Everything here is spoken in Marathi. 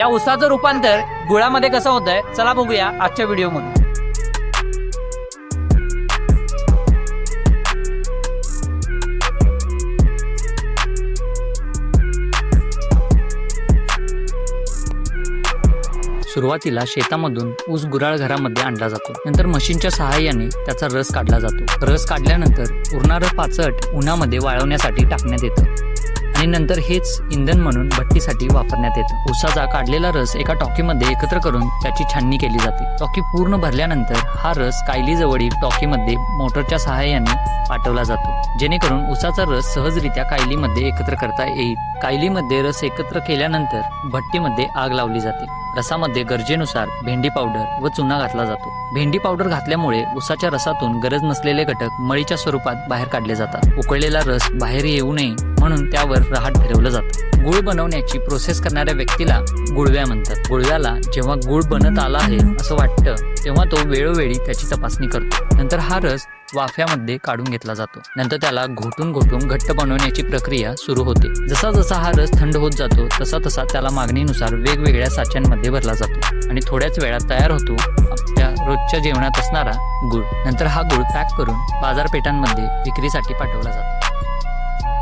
या ऊसाचं रूपांतर गुळामध्ये कसं होतंय चला बघूया आजच्या व्हिडिओमध्ये। सुरुवातीला शेतामधून ऊस गुराळ घरामध्ये आणला जातो। नंतर मशीनच्या सहाय्याने त्याचा रस काढला जातो। रस काढल्यानंतर उरणारं पाचट उन्हामध्ये वाळवण्यासाठी टाकण्यात येतं आणि नंतर हेच इंधन म्हणून भट्टीसाठी वापरण्यात येतं। ऊसाचा काढलेला रस एका टॉकीमध्ये एकत्र करून त्याची छाननी केली जाते। टॉकी पूर्ण भरल्यानंतर हा रस कायली जवळील टॉकीमध्ये मोटरच्या सहाय्याने पाठवला जातो, जेणेकरून ऊसाचा रस सहजरित्या कायलीमध्ये एकत्र करता येईल। कायलीमध्ये रस एकत्र केल्यानंतर भट्टीमध्ये आग लावली जाते। रसामध्ये गरजेनुसार भेंडी पावडर व चुना घातला जातो। भेंडी पावडर घातल्यामुळे ऊसाच्या रसातून गरज नसलेले घटक मळीच्या स्वरूपात बाहेर काढले जातात। उकळलेला रस बाहेर येऊ नये म्हणून त्यावर रहाट फिरवलं जातं। गुळ बनवण्याची प्रोसेस करणाऱ्या व्यक्तीला गुळव्या म्हणतात। गुळव्याला जेव्हा गुळ बनत आला आहे असं वाटतं तेव्हा तो वेळोवेळी त्याची तपासणी करतो। नंतर हा रस वाफ्यामध्ये काढून घेतला जातो। नंतर त्याला घोटून घोटून घट्ट बनवण्याची प्रक्रिया सुरू होते। जसा जसा हा रस थंड होत जातो तसा तसा त्याला मागणीनुसार वेगवेगळ्या साच्यांमध्ये भरला जातो आणि थोड्याच वेळात तयार होतो आपल्या रोजच्या जेवणात असणारा गुळ। नंतर हा गुळ पॅक करून बाजारपेठांमध्ये विक्रीसाठी पाठवला जातो।